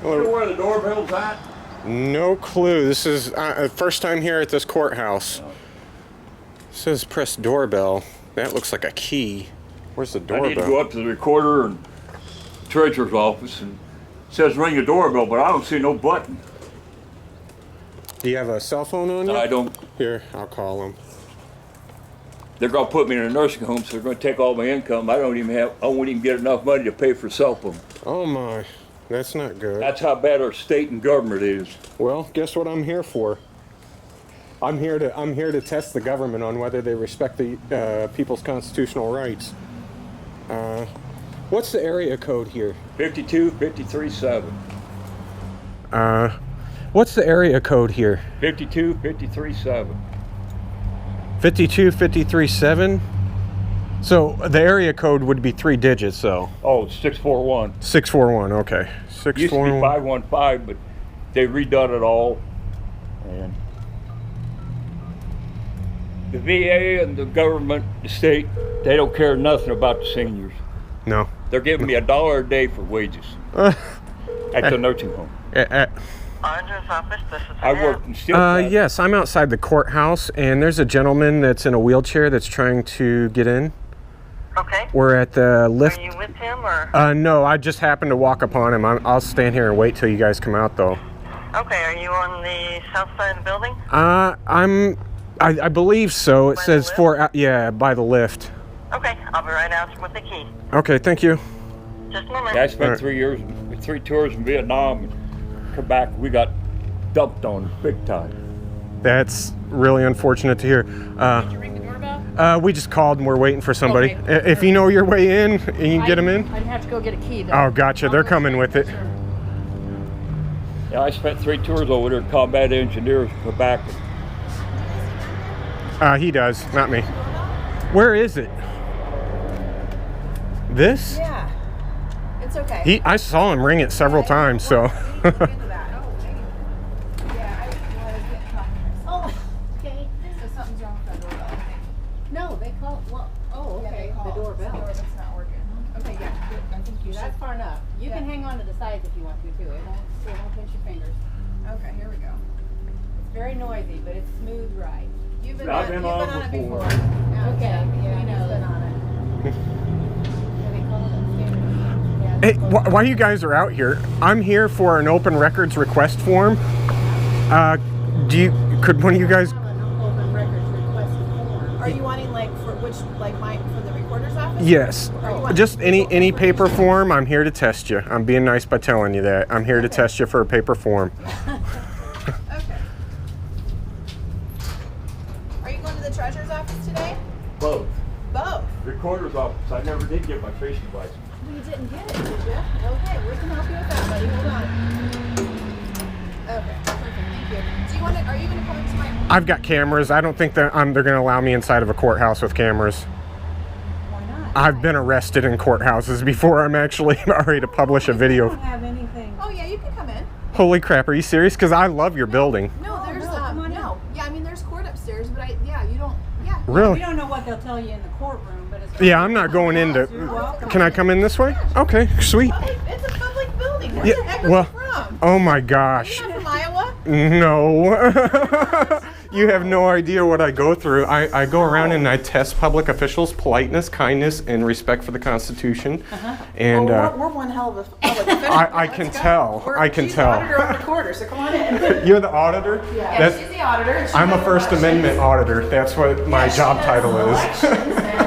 You know where the doorbell's at? No clue. This is first time here at this courthouse. It says press doorbell. That looks like a key. Where's the doorbell? I need to go up to the recorder and treasurer's office, and it says ring the doorbell, but I don't see no button. Do you have a cell phone on you? I don't. Here, I'll call them. They're gonna put me in a nursing home, so they're gonna take all my income. I won't even get enough money to pay for cell phone. Oh my, that's not good. That's how bad our state and government is. Well, guess what I'm here for? I'm here to test the government on whether they respect the people's constitutional rights. What's the area code here? 52537. What's the area code here? 52537. 52537. So the area code would be 3 digits, though. Oh, it's 641. 641. Okay. It used to be 515, but they redone it all. And the VA and the government, the state, they don't care nothing about the seniors. No. They're giving me $1 a day for wages at the nursing home. Auditor's office, this is I work in steel plant. Yes, I'm outside the courthouse, and there's a gentleman that's in a wheelchair that's trying to get in. Okay. We're at the lift. Are you with him or? No, I just happened to walk upon him. I'll stand here and wait till you guys come out, though. Okay, are you on the south side of the building? I believe so. It By says the yeah, by the lift. Okay, I'll be right out with the key. Okay, thank you. Just a moment. Yeah, I spent Alright. 3 years, 3 tours in Vietnam, and come back, we got dumped on big time. That's really unfortunate to hear. Did you ring the doorbell? We just called and we're waiting for somebody. Okay. If you know your way in, and you can get them in. I'd have to go get a key though. Oh, gotcha. They're coming with it. Yeah, I spent 3 tours over there, combat engineers, come back. He does, not me. Where is it? This? Yeah, it's okay. I saw him ring it several times, so. Oh, okay. So something's wrong with the doorbell. No, they call. Well, oh, Yeah, okay. they called. The doorbell. The doorbell's not working. Okay, yeah. I think you should. That's far enough. You can Yeah. hang on to the sides if you want to too. It won't pinch your fingers. Okay, here we go. It's very noisy, but it's smooth ride. You've been I've on, been you've on been on it before. before. Yeah, Okay, yeah, we he's know been that. on it. What do they call it? Hey, while you guys are out here, I'm here for an open records request form. Could one of you guys? Open records request form. Are you wanting like for which, like mine for the recorder's office? Yes. Or you want Just any paper form. I'm here to test you. I'm being nice by telling you that. I'm here to test you for a paper form. Okay. Are you going to the treasurer's office today? Both. Both. Recorder's office, I never did get my fishing license. Well, you didn't get it, did you? Okay, we can help you with that, buddy. Hold on. Okay, perfect. Thank you. Do you want to? Are you going to come into my? I've got cameras. I don't think that they're going to allow me inside of a courthouse with cameras. Why not? I've been arrested in courthouses before. I'm actually ready to publish a I video. don't have anything. Oh yeah, you can come in. Holy crap! Are you serious? Because I love your building. No, there's no, come on no. Yeah, I mean there's court upstairs, but you don't. Yeah. We Really? don't know what they'll tell you in the courtroom, but it's. Yeah, I'm not going into. You're welcome. Can I come in this way? Okay, sweet. It's a public building. Where Yeah, the heck are well- you from? Oh my gosh. You're not from Iowa? No. You have no idea what I go through. I go around and I test public officials' politeness, kindness, and respect for the Constitution. And we're one hell of a public official. I can tell. I can she's tell. the auditor of the quarter, so come on in. You're the auditor? Yeah, she's the auditor. And she I'm a does First elections. Amendment auditor. That's what my Yeah, she job does title is. elections, and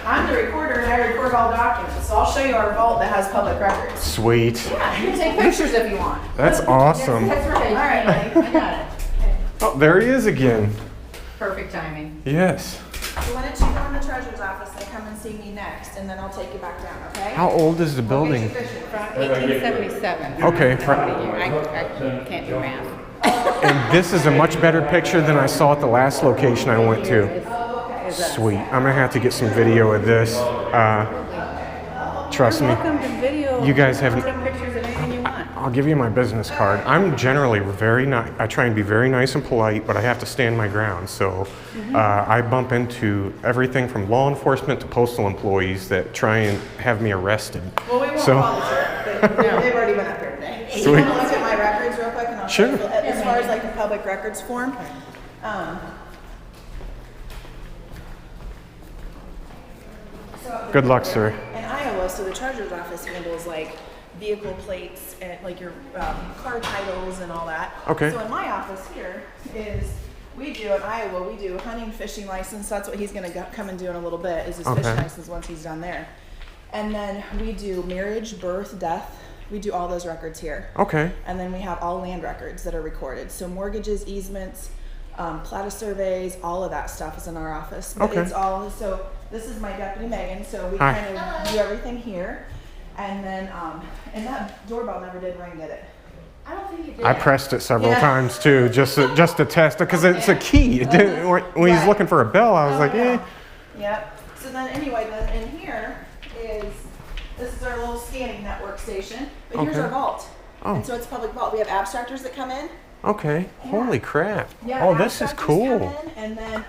I'm the recorder, and I record all documents. So I'll show you our vault that has public records. Sweet. Yeah, you can take pictures if you want. That's awesome. That's right. All right, buddy. I got it. Oh, there he is again. Perfect timing. Yes. So why don't you go in the treasurer's office and come and see me next, and then I'll take you back down, okay? How old is the building? From 1877. Okay. I can't do math. And this is a much better picture than I saw at the last location I went to. Sweet. I'm gonna have to get some video of this. Trust me. Welcome to video. You guys haven't- Take pictures of anything you want. I'll give you my business card. I'm generally very nice. I try and be very nice and polite, but I have to stand my ground. So I bump into everything from law enforcement to postal employees that try and have me arrested. Well, we won't So- call the sheriff. They've already been up here today. You Sweet. want to look at my records real quick, and I'll Sure. show you as far as like the public records form. Good luck, sir. In Iowa, so the treasurer's office handles like vehicle plates and like your car titles and all that. Okay. So in my office here is we do in Iowa, we do hunting, fishing license. That's what he's going to come and do in a little bit, is his Okay. fishing license once he's done there. And then we do marriage, birth, death. We do all those records here. Okay. And then we have all land records that are recorded. So mortgages, easements, plat of surveys, all of that stuff is in our office. But Okay. it's all, so this is my deputy Megan, so we Hi. kind of do everything here. And then, and that doorbell never did ring, did it? I don't think you did. I pressed it several Yeah. times too, just to test it, because it's a key. It didn't, when he's Right. looking for a bell, I was Oh, like, yeah. eh. Yep. So then anyway, then in here is, this is our little scanning network station, but here's Okay. our vault. Oh. And so it's public vault. We have abstractors that come in. Okay. Holy crap. Yeah, Oh, this is abstractors cool. come in, and then,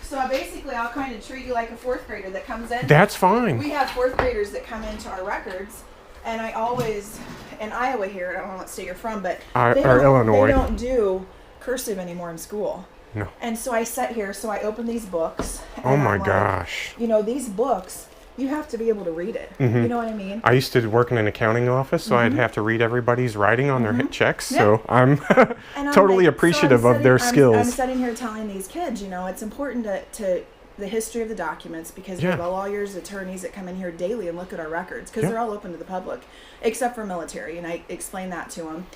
so I'll kind of treat you like a fourth grader that comes in. That's fine. We have fourth graders that come into our records, and I always, in Iowa here, I don't know what state you're from, but Or don't, Illinois. they don't do cursive anymore in school. No. And so I sat here, so I open these books. Oh and my I'm like, gosh. you know, these books, you have to be able to read it. Mm-hmm. You know what I mean? I used to work in an accounting office, so I'd have to read everybody's writing on their hit checks. So I'm And I'm totally like- appreciative so I'm of their sitting- skills. I'm sitting here telling these kids, you know, it's important to the history of the documents, because we Yeah. have lawyers, attorneys that come in here daily and look at our records, because Yeah. they're all open to the public, except for military. And I explain that to them,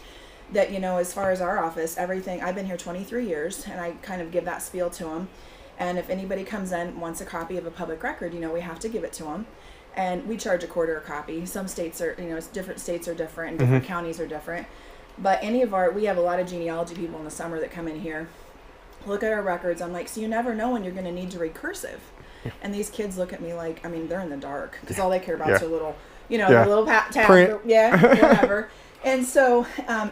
that, you know, as far as our office, everything, I've been here 23 years, and I kind of give that spiel to them. And if anybody comes in and wants a copy of a public record, you know, we have to give it to them. And we charge $0.25 a copy. Some states are, you know, different states are different, and different counties are different. But we have a lot of genealogy people in the summer that come in here, look at our records. I'm like, so you never know when you're going to need to read cursive. And these kids look at me like, I mean, they're in the dark, because all they care about is their little, you know, Yeah. their little tab, Print. yeah, whatever. And so,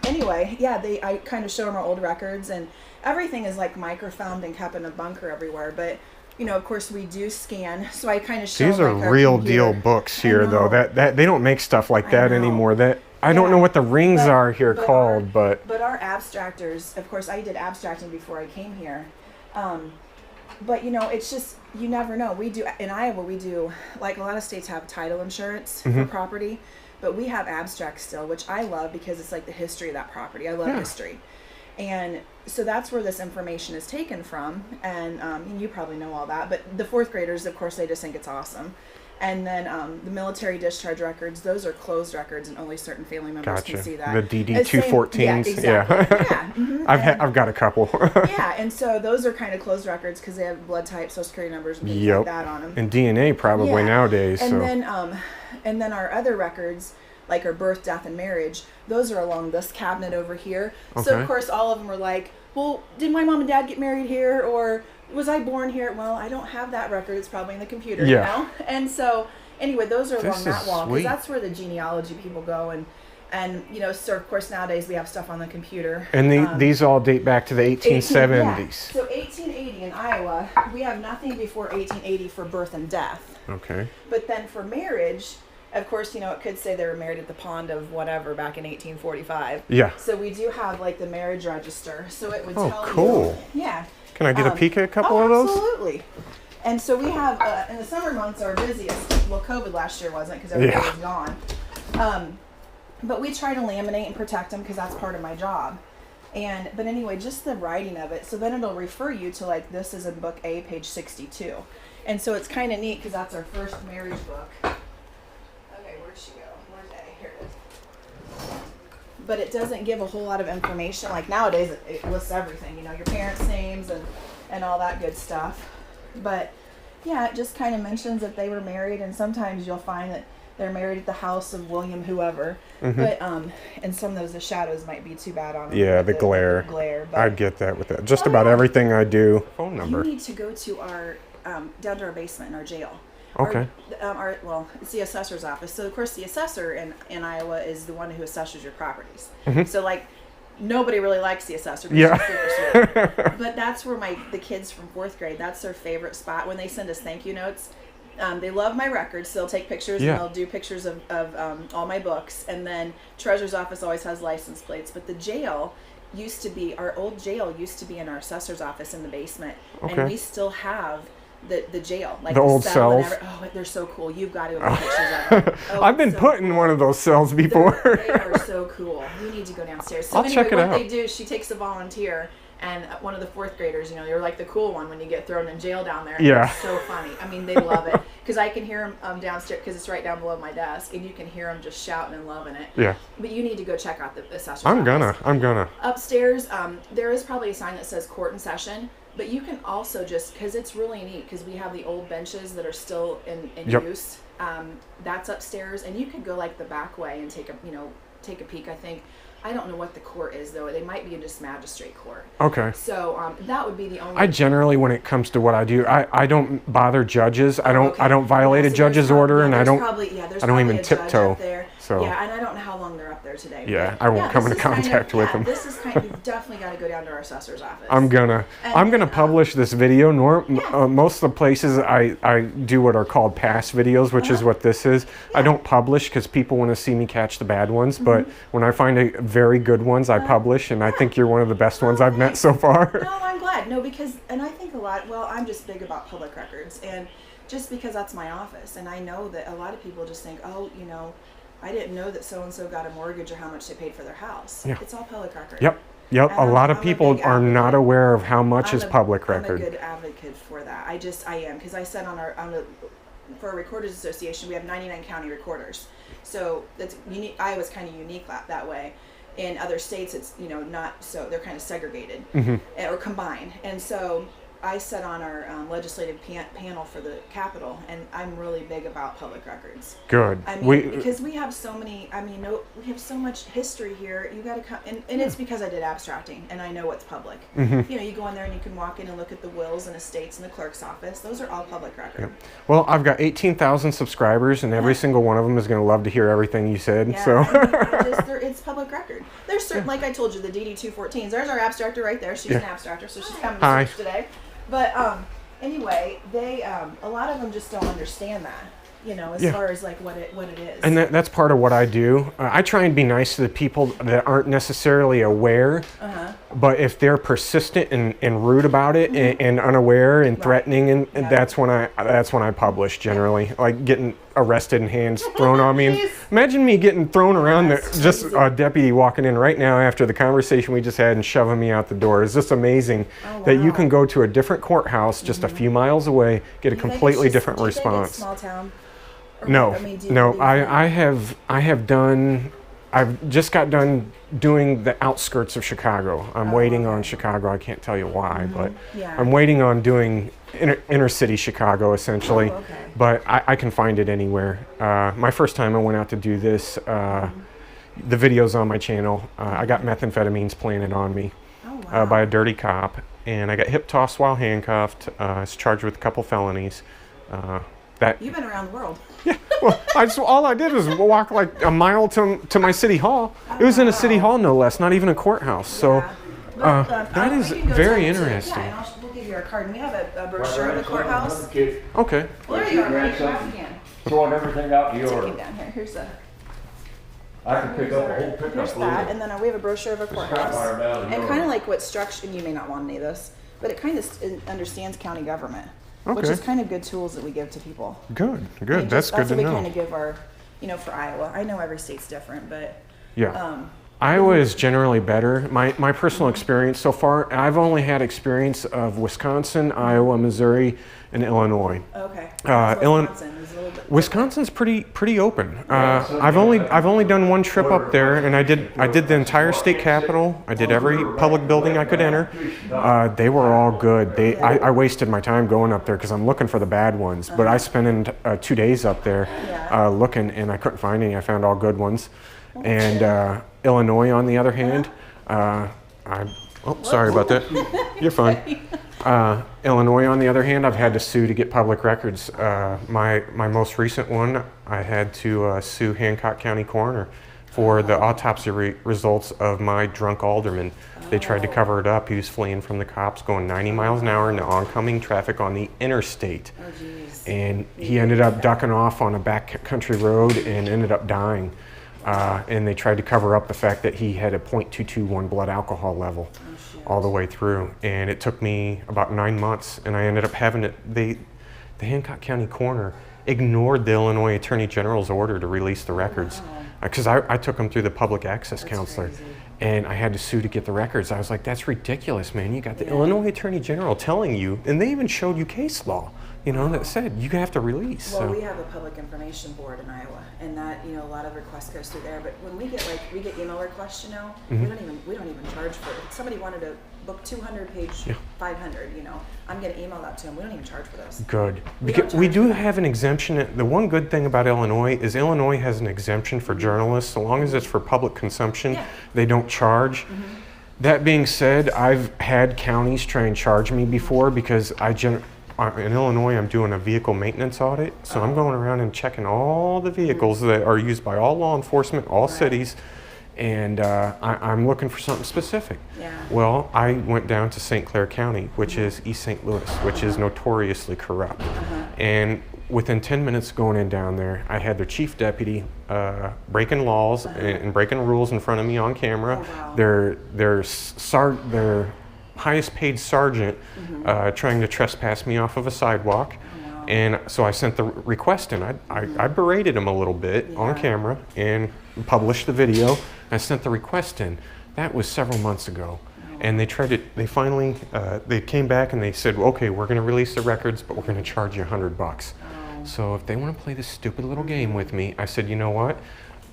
anyway, yeah, I kind of show them our old records, and everything is like microfilmed and kept in a bunker everywhere. But, you know, of course, we do scan. So I kind of show These are them, like, our real computer. deal books I here, though. know. That they don't make stuff like I that know. anymore. That I don't know Yeah. what the rings But- are here but called, but But our abstractors, of course, I did abstracting before I came here. But you know, it's just, you never know. We do, in Iowa, we do, like a lot of states have title insurance for property, but we have abstracts still, which I love, because it's like the history of that property. I love history. And so that's where this information is taken from. And you probably know all that, but the fourth graders, of course, they just think it's awesome. And then the military discharge records, those are closed records, and only certain family members gotcha. can see that. The DD-214s, Yeah, exactly. yeah. Mhm. I've got a couple. Yeah, and so those are kind of closed records, because they have blood type, social security numbers, and things Yep. like that on them. And DNA probably Yeah. nowadays. And So then our other records, like our birth, death, and marriage, those are along this cabinet over here. So Okay. of course all of them are like, well, did my mom and dad get married here, or was I born here? Well, I don't have that record. It's probably in the computer, Yeah. you know. And so anyway, those are This along that is wall, because sweet. that's where the genealogy people go, and you know, so of course nowadays we have stuff on the computer. and these all date back to the 1870s. Yeah. So 1880 in Iowa, we have nothing before 1880 for birth and death. Okay. But then for marriage, of course, you know, it could say they were married at the pond of whatever back in 1845. Yeah. So we do have like the marriage register. So it would Oh, tell cool. you. Yeah. Can I get a peek at a couple of those? Absolutely. And so we have, in the summer months, our busiest. Well, COVID last year wasn't, because everybody was gone. But we try to laminate and protect them, because that's part of my job. But anyway, just the writing of it. So then it'll refer you to, like, this is in book A, page 62. And so it's kind of neat, because that's our first marriage book. Okay, where'd she go? Where's A? Here it is. But it doesn't give a whole lot of information. Like nowadays, it lists everything, you know, your parents' names and all that good stuff. But yeah, it just kind of mentions that they were married, and sometimes you'll find that they're married at the house of William whoever. But and some of those, the shadows might be too bad on them. Yeah, the glare. But I'd get that with that. Just about everything I do. Phone you number. need to go to our down to our basement in our jail. Okay. Well, it's the assessor's office. So of course the assessor in Iowa is the one who assesses your properties. So like nobody really likes the assessor. Because Yeah. she's super sweet. But that's where the kids from fourth grade, that's their favorite spot when they send us thank you notes. They love my records, so they'll take pictures Yeah. and they'll do pictures of all my books. And then Treasurer's Office always has license plates. But the jail used to be, our old jail used to be in our assessor's office in the basement. Okay. And we still have the jail. Like The old cell and cells? oh, they're so cool. You've got to have pictures of them. Oh, I've been so put in one of those cells before. they are so cool. You need to go downstairs. So I'll check it what out. they do, she takes a volunteer, and one of the fourth graders, you know, you're like the cool one when you get thrown in jail down there. Yeah. It's so funny. I mean, they love it because I can hear them downstairs because it's right down below my desk, and you can hear them just shouting and loving it. Yeah. But you need to go check out the assessor's I'm office. gonna. Upstairs, there is probably a sign that says court in session, but you can also just, because it's really neat, because we have the old benches that are still in Yep. use. That's upstairs, and you could go like the back way and take a peek. I think, I don't know what the court is though. They might be in just magistrate court. Okay. So that would be the only. I generally, when it comes to what I do, I don't bother judges. I don't violate a judge's order, and I don't even tiptoe. So yeah, and I don't know how long they're up there today. Yeah, but I won't come this into is kind of- contact with yeah, them. This is kind of, you've definitely got to go down to our assessor's office. I'm gonna publish this video. Most of the places I do what are called pass videos, which is what this is. I don't publish because people want to see me catch the bad ones, but when I find a very good ones, I publish, and I think you're one of the best ones I've met so far. No, I'm glad. No, because, and I think I'm just big about public records, and just because that's my office, and I know that a lot of people just think, oh, you know, I didn't know that so-and-so got a mortgage or how much they paid for their house. Yeah. It's all public record. Yep. And A lot of I'm a people big are not advocate. aware of how much is public record. I'm a good advocate for that. I am, because I said for a recorders association, we have 99 county recorders. So that's unique. Iowa's kind of unique that way. In other states, it's, you know, not so, they're kind of segregated or combined. And so I sat on our legislative panel for the Capitol, and I'm really big about public records. Good. I mean, because we have so many, we have so much history here. You got to come, and it's because I did abstracting, and I know what's public. You know, you go in there and you can walk in and look at the wills and estates in the clerk's office. Those are all public record. Yep. Well, I've got 18,000 subscribers, and every single one of them is going to love to hear everything you said. Yeah, So it's public record. There's certain, like I told you, the DD 214s. There's our abstractor right there. She's an abstractor, so she's coming to Hi. search today. But anyway, they a lot of them just don't understand that, you know, as far as like what it is. And that's part of what I do. I try and be nice to the people that aren't necessarily aware, but if they're persistent and rude about it and unaware and threatening, and that's when I publish generally, like getting arrested and hands thrown on me. And imagine me getting thrown around, just a deputy walking in right now after the conversation we just had and shoving me out the door. It's just amazing that you can go to a different courthouse just a few miles away, get a completely different response. Small town. No, I've just got done doing the outskirts of Chicago. I'm waiting on Chicago. I can't tell you why, but I'm waiting on doing inner city Chicago essentially. But I can find it anywhere. My first time I went out to do this, the video's on my channel. I got methamphetamines planted on me by a dirty cop, and I got hip tossed while handcuffed. I was charged with a couple felonies. You've been around the world. Yeah, well, all I did was walk like a mile to my city hall. It was in a city hall, no less, not even a courthouse. So that is very interesting. Yeah, and we'll give you our card. And we have a brochure of the courthouse. Okay. Well, there you are. Grab it again. Throwing everything out the Take order. it down here. Here's a. I can pick up a whole pickup Here's load. that, and then we have a brochure of a courthouse. And kind of like what structure, and you may not want any of this, but it kind of understands county government. Which is kind of good tools that we give to people. Good. And That's good to what we know. kind of give our, you know, for Iowa. I know every state's different, but Iowa is generally better. My personal experience so far, I've only had experience of Wisconsin, Iowa, Missouri, and Illinois. okay. Wisconsin is a little bit. Wisconsin's pretty open. I've only done one trip up there, and I did the entire state capitol. I did every public building I could enter. They were all good. I wasted my time going up there because I'm looking for the bad ones. But I spent 2 days up there looking, and I couldn't find any. I found all good ones. And Illinois, on the other hand, sorry about that. You're fine. Illinois, on the other hand, I've had to sue to get public records. My most recent one, I had to sue Hancock County Coroner for the autopsy results of my drunk alderman. They tried to cover it up. He was fleeing from the cops, going 90 miles an hour into oncoming traffic on the interstate. Oh, geez. And he ended up ducking off on a back country road and ended up dying. And they tried to cover up the fact that he had a .221 blood alcohol level all the way through. And it took me about 9 months, and I ended up having it. The Hancock County coroner ignored the Illinois Attorney General's order to release the records, because I took them through the public access counselor. Crazy. And I had to sue to get the records. I was like, that's ridiculous, man. You got the Illinois Attorney General telling you, and they even showed you case law, you know, that said you have to release. Well, so. we have a public information board in Iowa, and that, you know, a lot of requests goes through there. But when we get email requests, you know, we don't even charge for it. If somebody wanted to book 200 page 500, you know, I'm gonna email that to them. We don't even charge for those. Good. We Because don't we charge do for have an exemption. The one good thing about Illinois is Illinois has an exemption for journalists. So long as it's for public consumption, they don't charge. That being said, I've had counties try and charge me before because in Illinois, I'm doing a vehicle maintenance audit. So I'm going around and checking all the vehicles that are used by all law enforcement, all cities. And I'm looking for something specific. Yeah. Well, I went down to St. Clair County, which is East St. Louis, which is notoriously corrupt. And within 10 minutes going in down there, I had their chief deputy breaking laws and breaking rules in front of me on camera. Oh, wow. Their highest paid sergeant trying to trespass me off of a sidewalk. And so I sent the request in. I berated him a little bit on camera and published the video. I sent the request in. That was several months ago. And they finally came back and they said, okay, we're going to release the records, but we're going to charge you $100. So if they want to play this stupid little game with me, I said, you know what?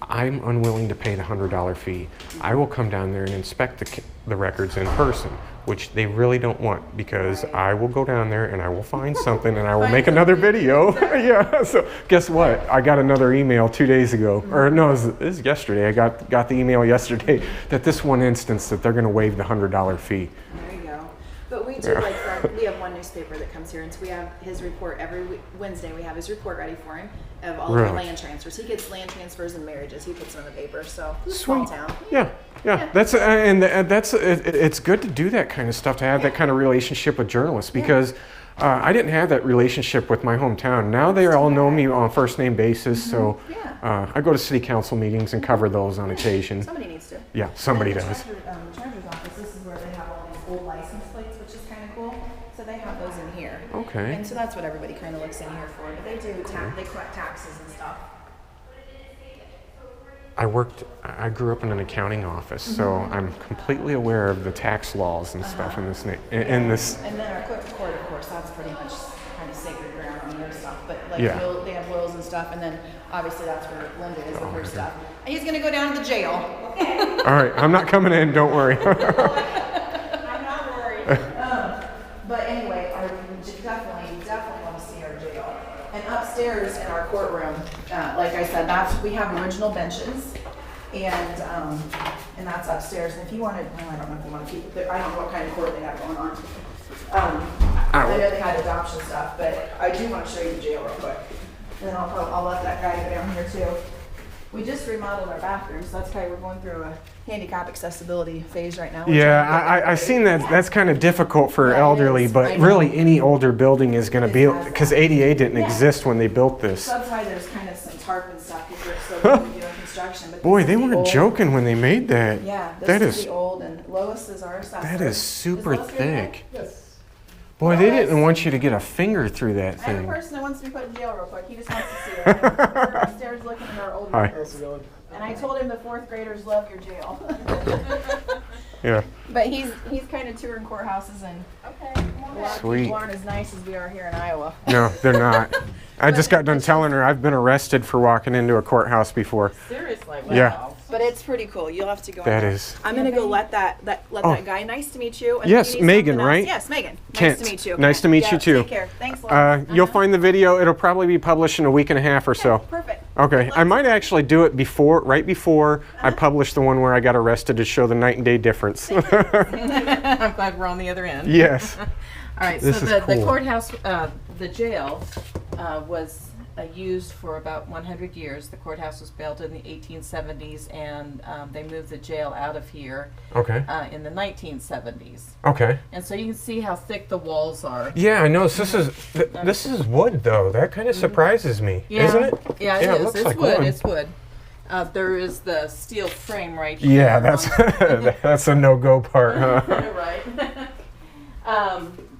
I'm unwilling to pay the $100 fee. I will come down there and inspect the records in person, which they really don't want, because I will go down there and I will find something and I will make another video. Yeah. So guess what? I got another email 2 days ago, or no, it was yesterday. I got the email yesterday that this one instance that they're going to waive the $100 fee. There you go. But we do we have one newspaper that comes here, and so we have his report every Wednesday. We have his report ready for him of all of our land transfers. He gets land transfers and marriages. He puts them in the paper. So it's a small town. Yeah. That's it's good to do that kind of stuff, to have that kind of relationship with journalists, because I didn't have that relationship with my hometown. Now they all know me on a first name basis, so I go to city council meetings and cover those on occasion. Somebody needs to. Yeah, somebody And does. The treasurer's office, this is where they have all these old license plates, which is kind of cool. So they have those in here. Okay. And so that's what everybody kind of looks in here for. But they do they collect taxes and stuff. I grew up in an accounting office, so I'm completely aware of the tax laws and stuff in this. In this. And then our clerk of court, of course, that's pretty much kind of sacred ground on their stuff. But like they have wills and stuff, and then obviously that's where Linda is with her stuff. And he's gonna go down to the jail. All right, I'm not coming in. Don't worry. I'm not worried. But anyway, we definitely want to see our jail. And upstairs in our courtroom, like I said, we have original benches, and that's upstairs. And if you wanted, I don't know if you want to keep it. I don't know what kind of court they have going on. I know they had adoption stuff, but I do want to show you the jail real quick. And then I'll let that guy go down here too. We just remodeled our bathrooms. So that's why we're going through a handicap accessibility phase right now. I seen that. That's kind of difficult for elderly, but really any older building is going to be, because ADA didn't exist when they built this. So that's why there's kind of some tarp and stuff because we're still doing construction. But Boy, they weren't joking when they made that. Yeah, that is is the old, and Lois is our assessor. That is super thick. Yes. Boy, they didn't want you to get a finger through that I have a thing. person that wants to be put in jail real quick. He just wants to see her. We're upstairs looking at our old Hi. records. And I told him the fourth graders love your jail. Yeah. But he's kind of touring courthouses, and a lot of Sweet. people aren't as nice as we are here in Iowa. No, they're not. I just got done telling her I've been arrested for walking into a courthouse before. Seriously, wow. Yeah. But it's pretty cool. You'll have to go. That in there. is. I'm gonna go let that guy. Nice to meet you. And Yes, if you need Megan, something else- right? Yes, Megan. Kent. Nice to meet you. Nice to meet Yeah, you too. Take care. Thanks, Lois. You'll find the video. It'll probably be published in a week and a half or so. Perfect. Okay, I might actually do it right before I publish the one where I got arrested to show the night and day difference. I'm glad we're on the other end. Yes. All right, This so is the cool. courthouse, the jail was used for about 100 years. The courthouse was built in the 1870s, and they moved the jail out of here Okay. in the 1970s. Okay. And so you can see how thick the walls are. Yeah, I noticed this is wood though. That kind of surprises me, Yeah. isn't it? Yeah, Yeah, it it is. looks It's like wood. wood. It's wood. There is the steel frame right here. Yeah, that's that's a no-go part, huh? Right.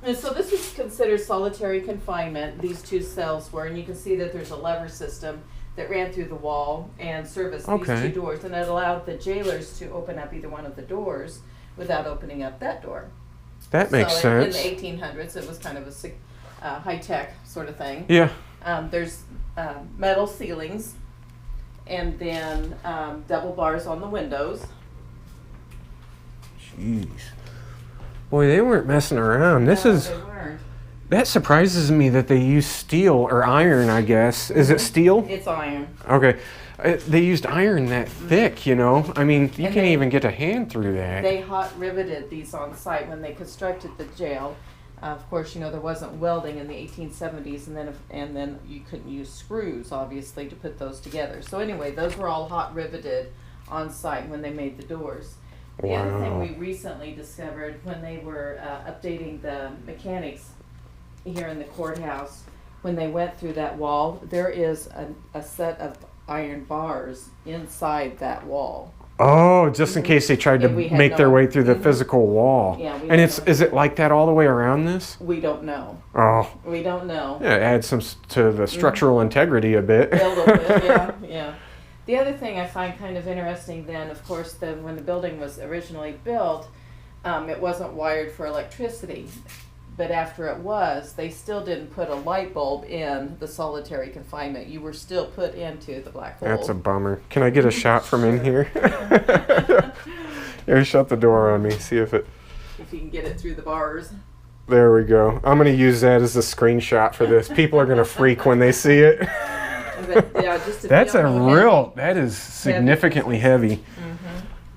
And so this is considered solitary confinement. These two cells were, and you can see that there's a lever system that ran through the wall and serviced Okay. these two doors, and it allowed the jailers to open up either one of the doors without opening up that door. That makes so sense. In the 1800s, it was kind of a high-tech sort of thing. Yeah. There's metal ceilings, and then double bars on the windows. Jeez. Boy, they weren't messing around. This No, is they weren't. that surprises me that they use steel or iron. I guess is it steel? It's iron. Okay. They used iron that thick, you know. I mean, you And can't they- even get a hand through that. They hot riveted these on site when they constructed the jail. Of course, you know there wasn't welding in the 1870s, and then you couldn't use screws, obviously, to put those together. So anyway, those were all hot riveted on site when they made the doors. The other thing Wow. we recently discovered when they were updating the mechanics here in the courthouse, when they went through that wall, there is a set of iron bars inside that wall. Oh, just in case they tried to And we had make their no- way through the physical wall. Yeah, we and had no- is it like that all the way around this? We don't know. Oh, We don't know. yeah, it adds some to the structural integrity a bit. A little bit, yeah, yeah. The other thing I find kind of interesting then, of course, when the building was originally built, it wasn't wired for electricity. But after it was, they still didn't put a light bulb in the solitary confinement. You were still put into the black hole. That's a bummer. Can I get a shot from in here? Here, shut the door on me. See if it. If you can get it through the bars. There we go. I'm going to use that as a screenshot for this. People are going to freak when they see it. But, yeah, just to That's a feel how real, that is significantly heavy.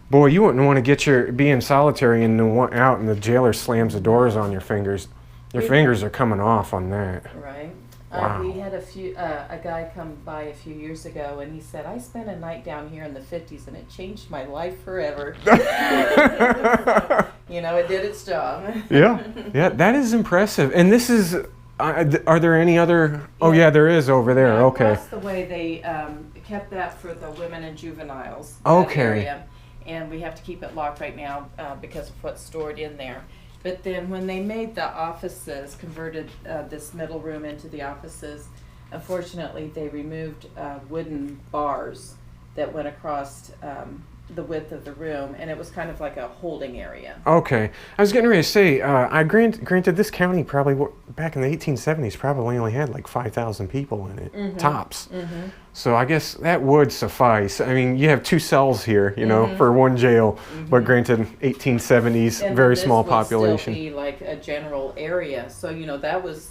Boy, you wouldn't want to get be in solitary and then want out and the jailer slams the doors on your fingers. Your fingers are coming off on that. heavy. Right. Wow. We had a guy come by a few years ago, and he said, "I spent a night down here in the 50s, and it changed my life forever." You know, it did its job. Yeah, yeah, that is impressive. And this is, are there any other, oh yeah, there is over there, Yeah, okay. Across the way, they kept that for the women and juveniles. that Okay. area. And we have to keep it locked right now because of what's stored in there. But then when they made the offices, converted this middle room into the offices, unfortunately they removed wooden bars that went across the width of the room, and it was kind of like a holding area. Okay, I was getting ready to say, granted this county probably, back in the 1870s, probably only had like 5,000 people in it, tops. So I guess that would suffice. I mean, you have two cells here, you know, for one jail, but granted, 1870s, And very this small would population. Still be like a general area, so you know that was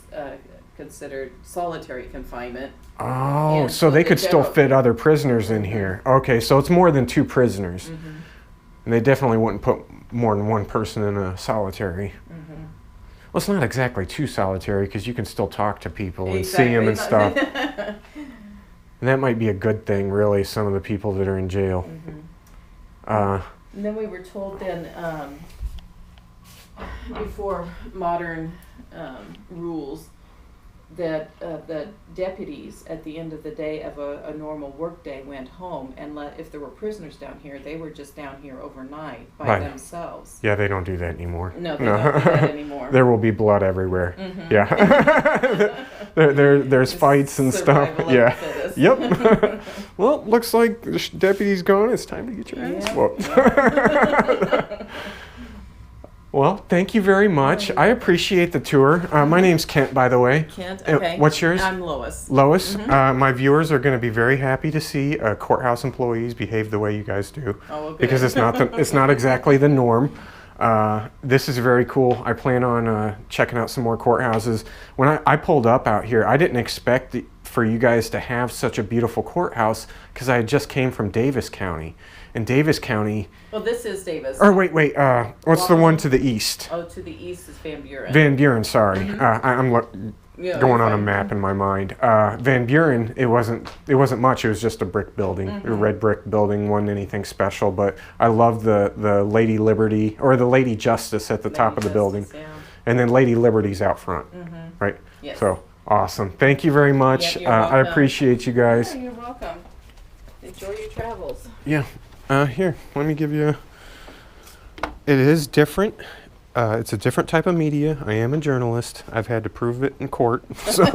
considered solitary confinement. Oh, And so so they the could still general- fit other prisoners in here. Okay, so it's more than two prisoners. And they definitely wouldn't put more than one person in a solitary. Well, it's not exactly too solitary because you can still talk to people and see them and stuff. And that might be a good thing, really, some of the people that are in jail. And then we were told then, before modern rules, that the deputies at the end of the day of a normal work day went home, and if there were prisoners down here, they were just down here overnight by Right. themselves. Yeah, they don't do that anymore. No, they don't do that anymore. There will be blood everywhere. Yeah. there's fights and stuff. Survival of the Yeah. fittest. Yep. Well, looks like the deputy's gone. It's time to get your ass whooped. Well, thank you very much. I appreciate the tour. My name's Kent, by the way. Kent, okay. What's yours? I'm Lois. Lois. My viewers are going to be very happy to see courthouse employees behave the way you guys do, Oh, okay. because it's not exactly the norm. This is very cool. I plan on checking out some more courthouses. When I pulled up out here, I didn't expect for you guys to have such a beautiful courthouse because I just came from Davis County. And Davis County, Well, this is Davis. or wait, what's the one to the east? Oh, to the east is Van Buren. Van Buren, sorry. Yeah, going you're on a fine. map in my mind. Van Buren, it wasn't much. It was just a brick building, a red brick building. Wasn't anything special. But I love the Lady Liberty or the Lady Justice at the top of the building, Yeah. and then Lady Liberty's out front, right? Yes. So awesome. Thank you very much. Yeah, you're I welcome. appreciate you guys. Yeah, you're welcome. Enjoy your travels. Yeah. Here, let me give you. It is different. It's a different type of media. I am a journalist. I've had to prove it in court. So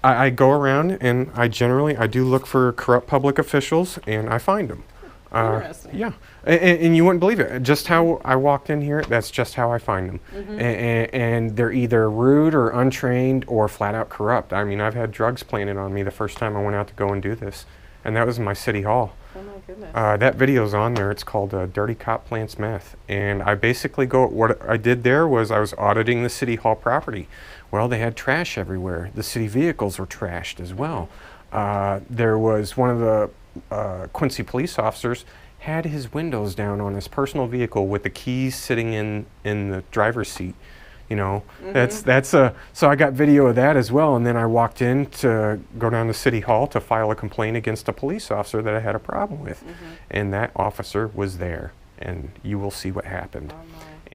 I go around and I do look for corrupt public officials and I find them. Interesting. Yeah. And you wouldn't believe it. Just how I walked in here, that's just how I find them. And they're either rude or untrained or flat out corrupt. I mean, I've had drugs planted on me the first time I went out to go and do this. And that was in my city hall. Oh my goodness. That video's on there. It's called Dirty Cop Plants Meth. And I basically what I did there was I was auditing the city hall property. Well, they had trash everywhere. The city vehicles were trashed as well. There was one of the Quincy police officers had his windows down on his personal vehicle with the keys sitting in the driver's seat. You know, so I got video of that as well. And then I walked in to go down to City Hall to file a complaint against a police officer that I had a problem with. And that officer was there, and you will see what happened. Oh my.